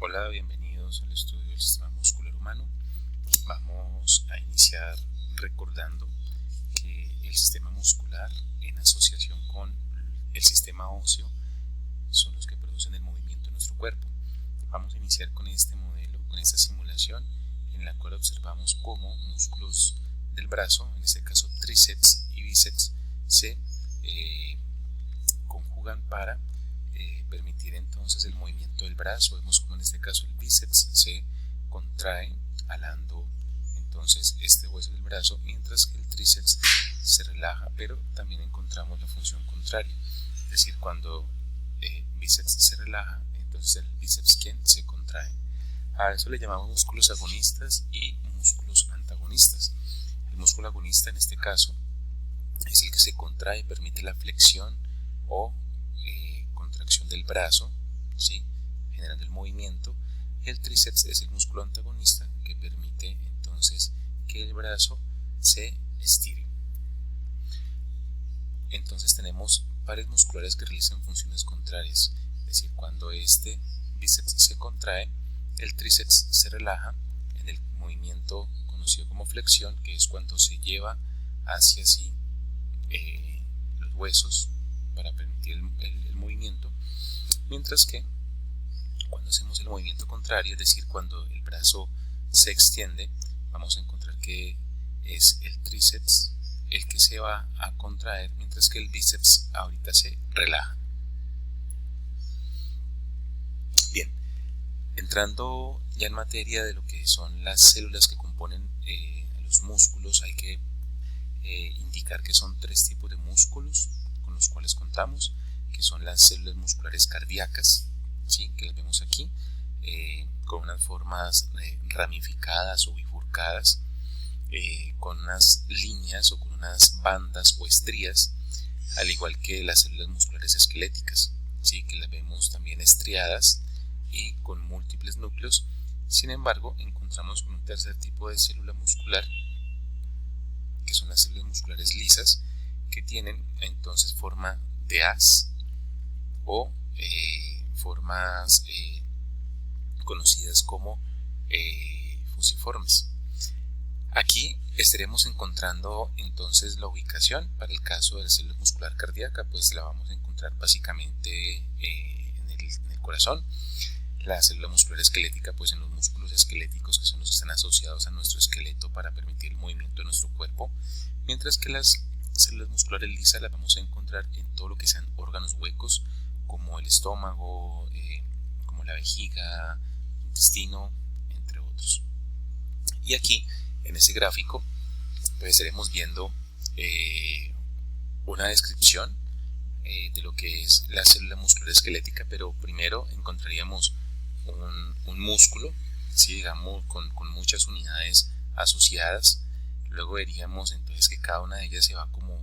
Hola, bienvenidos al estudio del sistema muscular humano. Vamos a iniciar recordando que el sistema muscular, en asociación con el sistema óseo, son los que producen el movimiento de nuestro cuerpo. Vamos a iniciar con este modelo, con esta simulación, en la cual observamos cómo músculos del brazo, en este caso tríceps y bíceps, se conjugan para permitir entonces el movimiento del brazo. Vemos como en este caso el bíceps se contrae alando entonces este hueso del brazo, mientras que el tríceps se relaja, pero también encontramos la función contraria, es decir, cuando bíceps se relaja, entonces el bíceps ¿quién? Se contrae. A eso le llamamos músculos agonistas y músculos antagonistas. El músculo agonista en este caso es el que se contrae y permite la flexión o contracción del brazo, ¿sí?, generando el movimiento. El tríceps es el músculo antagonista que permite entonces que el brazo se estire. Entonces tenemos pares musculares que realizan funciones contrarias, es decir, cuando este bíceps se contrae, el tríceps se relaja en el movimiento conocido como flexión, que es cuando se lleva hacia sí los huesos para permitir el movimiento, mientras que cuando hacemos el movimiento contrario, es decir, cuando el brazo se extiende, vamos a encontrar que es el tríceps el que se va a contraer, mientras que el bíceps ahorita se relaja. Bien, entrando ya en materia de lo que son las células que componen los músculos, hay que indicar que son tres tipos de músculos con los cuales contamos, que son las células musculares cardíacas, ¿sí?, que las vemos aquí, con unas formas ramificadas o bifurcadas, con unas líneas o con unas bandas o estrías, al igual que las células musculares esqueléticas, ¿sí?, que las vemos también estriadas y con múltiples núcleos. Sin embargo, encontramos con un tercer tipo de célula muscular, que son las células musculares lisas, que tienen entonces forma de haz o formas conocidas como fusiformes. Aquí estaremos encontrando entonces la ubicación. Para el caso de la célula muscular cardíaca, pues la vamos a encontrar básicamente en el corazón. La célula muscular esquelética, pues en los músculos esqueléticos, que son los que están asociados a nuestro esqueleto para permitir el movimiento de nuestro cuerpo, mientras que las células musculares lisas las vamos a encontrar en todo lo que sean órganos huecos, como el estómago, como la vejiga, intestino, entre otros. Y aquí, en este gráfico, pues estaremos viendo una descripción de lo que es la célula muscular esquelética, pero primero encontraríamos un músculo, ¿sí?, digamos, con muchas unidades asociadas. Luego veríamos entonces que cada una de ellas se va como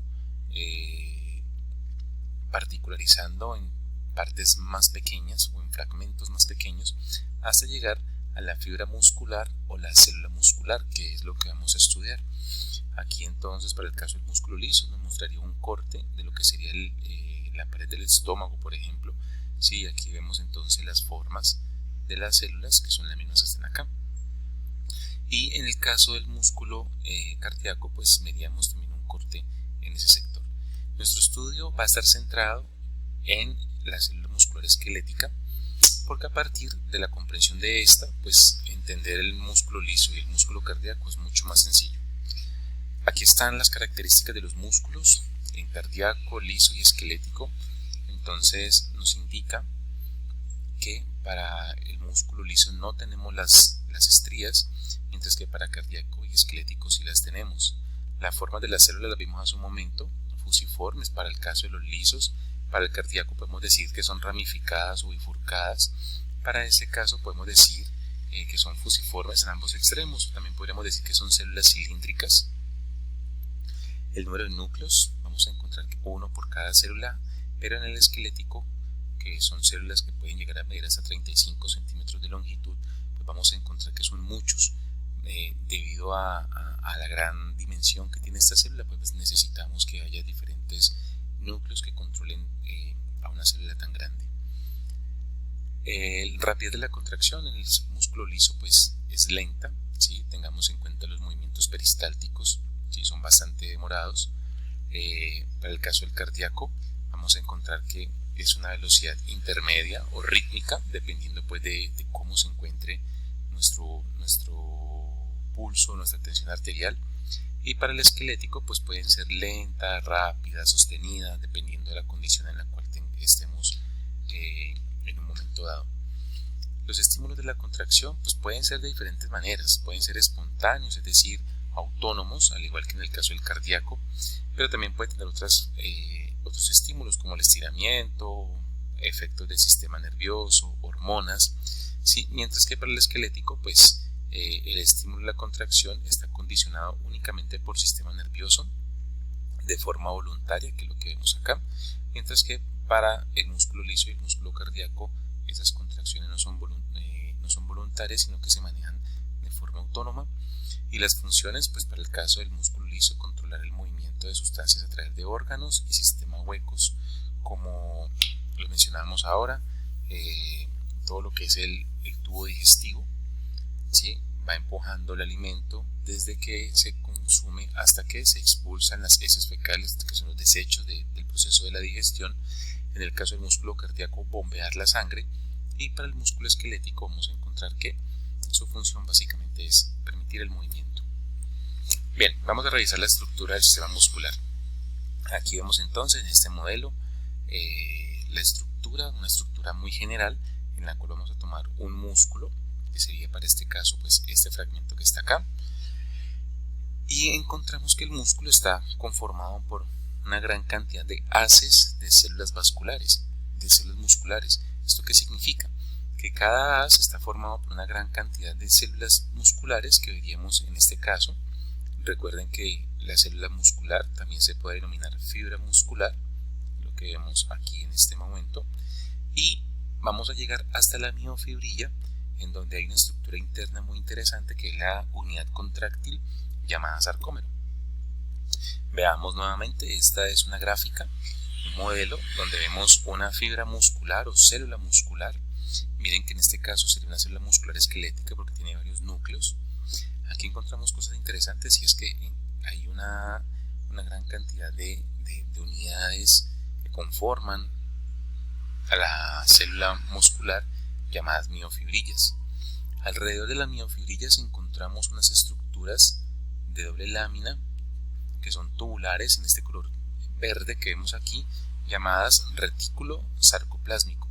particularizando en partes más pequeñas o en fragmentos más pequeños, hasta llegar a la fibra muscular o la célula muscular, que es lo que vamos a estudiar. Aquí entonces, para el caso del músculo liso, nos mostraría un corte de lo que sería la pared del estómago, por ejemplo. Sí, aquí vemos entonces las formas de las células, que son las mismas que están acá. Y en el caso del músculo cardíaco, pues veríamos también un corte en ese sector. Nuestro estudio va a estar centrado en la célula muscular esquelética, porque a partir de la comprensión de esta, pues entender el músculo liso y el músculo cardíaco es mucho más sencillo. Aquí están las características de los músculos en cardíaco, liso y esquelético. Entonces nos indica que para el músculo liso no tenemos las estrías, mientras que para cardíaco y esquelético sí las tenemos. Las formas de las células las vimos hace un momento, fusiformes para el caso de los lisos. Para el cardíaco podemos decir que son ramificadas o bifurcadas. Para ese caso podemos decir que son fusiformes en ambos extremos. También podríamos decir que son células cilíndricas. El número de núcleos, vamos a encontrar que uno por cada célula, pero en el esquelético, que son células que pueden llegar a medir hasta 35 centímetros de longitud, pues vamos a encontrar que son muchos. Debido a la gran dimensión que tiene esta célula, pues necesitamos que haya diferentes núcleos que controlen a una célula tan grande. La rapidez de la contracción en el músculo liso pues es lenta, ¿sí? Tengamos en cuenta los movimientos peristálticos, ¿sí? Son bastante demorados. Para el caso del cardíaco vamos a encontrar que es una velocidad intermedia o rítmica, dependiendo pues de cómo se encuentre nuestro pulso, nuestra tensión arterial. Y para el esquelético pues pueden ser lenta, rápida, sostenida, dependiendo de la condición en la cual estemos en un momento dado. Los estímulos de la contracción pues pueden ser de diferentes maneras, pueden ser espontáneos, es decir, autónomos, al igual que en el caso del cardíaco, pero también puede tener otros estímulos como el estiramiento, efectos del sistema nervioso, hormonas, ¿sí? Mientras que para el esquelético pues el estímulo de la contracción está condicionado únicamente por sistema nervioso de forma voluntaria, que es lo que vemos acá, mientras que para el músculo liso y el músculo cardíaco esas contracciones no son voluntarias, sino que se manejan de forma autónoma. Y las funciones, pues para el caso del músculo liso, controlar el movimiento de sustancias a través de órganos y sistemas huecos, como lo mencionábamos ahora, todo lo que es el tubo digestivo, ¿sí? Va empujando el alimento desde que se consume hasta que se expulsan las heces fecales, que son los desechos del proceso de la digestión. En el caso del músculo cardíaco, bombear la sangre, y para el músculo esquelético vamos a encontrar que su función básicamente es permitir el movimiento. Bien, vamos a revisar la estructura del sistema muscular. Aquí vemos entonces en este modelo una estructura muy general, en la cual vamos a tomar un músculo, que sería para este caso pues este fragmento que está acá, y encontramos que el músculo está conformado por una gran cantidad de haces de células vasculares, de células musculares. ¿Esto qué significa? Que cada haz está formado por una gran cantidad de células musculares que veríamos en este caso. Recuerden que la célula muscular también se puede denominar fibra muscular, lo que vemos aquí en este momento, y vamos a llegar hasta la miofibrilla, en donde hay una estructura interna muy interesante que es la unidad contráctil llamada sarcómero. Veamos nuevamente, esta es una gráfica, un modelo donde vemos una fibra muscular o célula muscular. Miren que en este caso sería una célula muscular esquelética porque tiene varios núcleos. Aquí encontramos cosas interesantes, y es que hay una gran cantidad de unidades que conforman a la célula muscular llamadas miofibrillas. Alrededor de las miofibrillas encontramos unas estructuras de doble lámina que son tubulares en este color verde que vemos aquí, llamadas retículo sarcoplásmico.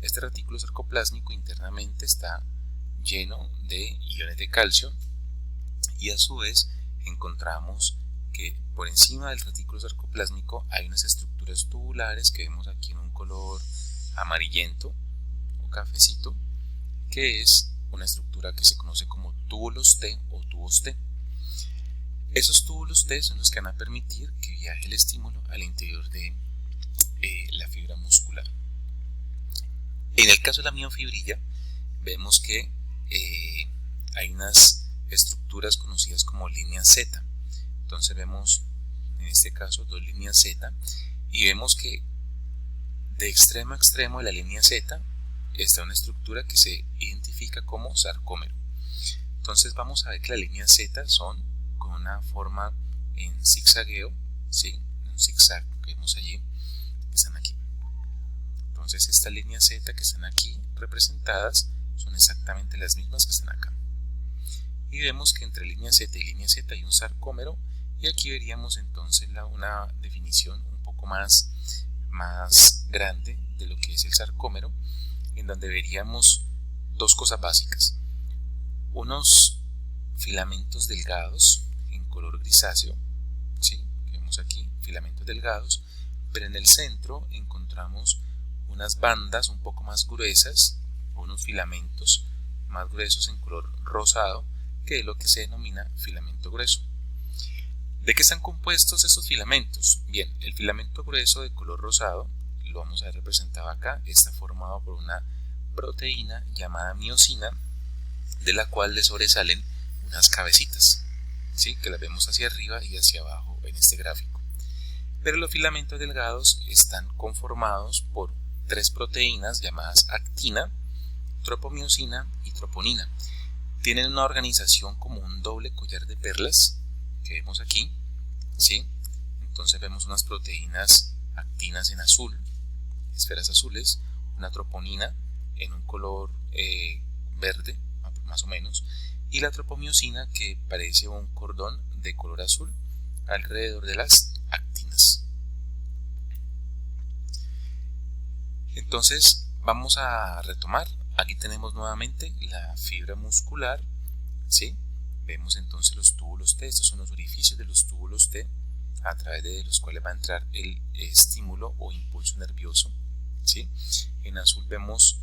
Este retículo sarcoplásmico internamente está lleno de iones de calcio, y a su vez encontramos que por encima del retículo sarcoplásmico hay unas estructuras tubulares que vemos aquí en un color amarillento o cafecito, que es una estructura que se conoce como túbulos T o tubos T. Esos túbulos T son los que van a permitir que viaje el estímulo al interior de la fibra muscular. En el caso de la miofibrilla vemos que hay unas estructuras conocidas como líneas Z. Entonces vemos en este caso dos líneas Z, y vemos que de extremo a extremo de la línea Z está una estructura que se identifica como sarcómero. Entonces vamos a ver que las líneas Z son con una forma en zigzagueo, ¿sí? Un zigzag que vemos allí, que están aquí. Entonces estas líneas Z que están aquí representadas son exactamente las mismas que están acá. Y vemos que entre línea Z y línea Z hay un sarcómero, y aquí veríamos entonces una definición un poco más grande de lo que es el sarcómero, en donde veríamos dos cosas básicas: unos filamentos delgados en color grisáceo, ¿sí? Que vemos aquí, filamentos delgados, pero en el centro encontramos unas bandas un poco más gruesas, unos filamentos más gruesos en color rosado, que es lo que se denomina filamento grueso. ¿De qué están compuestos estos filamentos? Bien, el filamento grueso de color rosado, lo vamos a ver representado acá, está formado por una proteína llamada miosina, de la cual le sobresalen unas cabecitas, ¿sí? Que las vemos hacia arriba y hacia abajo en este gráfico. Pero los filamentos delgados están conformados por tres proteínas llamadas actina, tropomiosina y troponina. Tienen una organización como un doble collar de perlas que vemos aquí, ¿sí? Entonces vemos unas proteínas actinas en azul, esferas azules, una troponina en un color verde, más o menos, y la tropomiosina que parece un cordón de color azul alrededor de las actinas. Entonces vamos a retomar. Aquí tenemos nuevamente la fibra muscular, ¿sí? Vemos entonces los túbulos T. Estos son los orificios de los túbulos T a través de los cuales va a entrar el estímulo o impulso nervioso, ¿sí? En azul vemos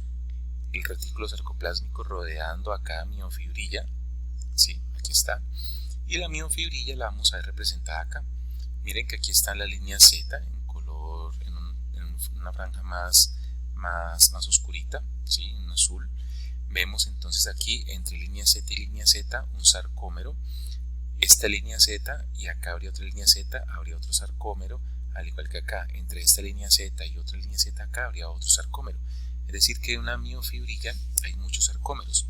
el retículo sarcoplásmico rodeando a cada miofibrilla, ¿sí? Aquí está. Y la miofibrilla la vamos a ver representada acá. Miren que aquí está la línea Z en color, en una franja más oscurita, ¿sí? En azul. Vemos entonces aquí entre línea Z y línea Z un sarcómero. Esta línea Z y acá habría otra línea Z, habría otro sarcómero, al igual que acá entre esta línea Z y otra línea Z acá habría otro sarcómero. Es decir que en una miofibrilla hay muchos sarcómeros.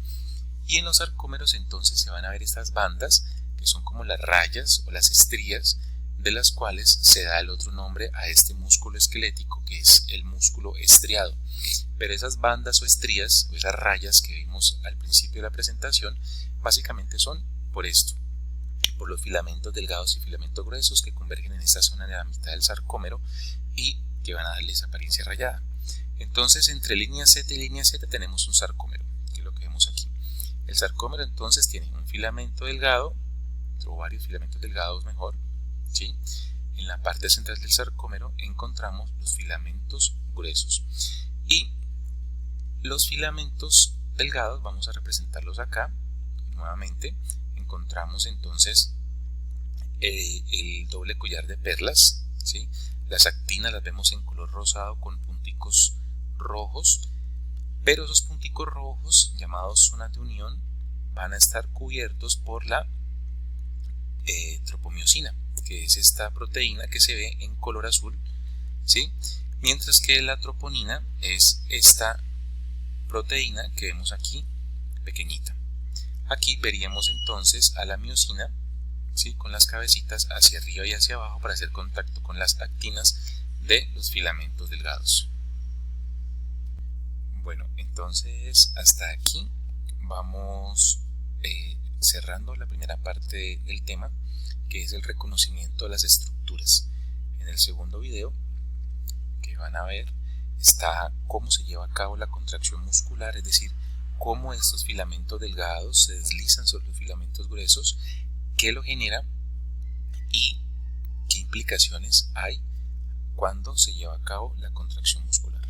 Y en los sarcómeros entonces se van a ver estas bandas que son como las rayas o las estrías, de las cuales se da el otro nombre a este músculo esquelético, que es el músculo estriado. Pero esas bandas o estrías, o esas rayas que vimos al principio de la presentación, básicamente son por esto, por los filamentos delgados y filamentos gruesos que convergen en esta zona de la mitad del sarcómero y que van a darle esa apariencia rayada. Entonces entre línea Z y línea Z tenemos un sarcómero, que es lo que vemos aquí. El sarcómero entonces tiene un filamento delgado, o varios filamentos delgados mejor, ¿sí? En la parte central del sarcómero encontramos los filamentos gruesos. Y los filamentos delgados vamos a representarlos acá. Nuevamente encontramos entonces el doble collar de perlas, ¿sí? Las actinas las vemos en color rosado con punticos rojos, pero esos punticos rojos llamados zonas de unión van a estar cubiertos por la tropomiosina, que es esta proteína que se ve en color azul, ¿sí? Mientras que la troponina es esta proteína que vemos aquí pequeñita. Aquí veríamos entonces a la miosina, ¿sí? Con las cabecitas hacia arriba y hacia abajo para hacer contacto con las actinas de los filamentos delgados. Bueno, entonces hasta aquí vamos cerrando la primera parte del tema, que es el reconocimiento de las estructuras. En el segundo video que van a ver está cómo se lleva a cabo la contracción muscular, es decir, cómo estos filamentos delgados se deslizan sobre los filamentos gruesos, qué lo genera y qué implicaciones hay cuando se lleva a cabo la contracción muscular.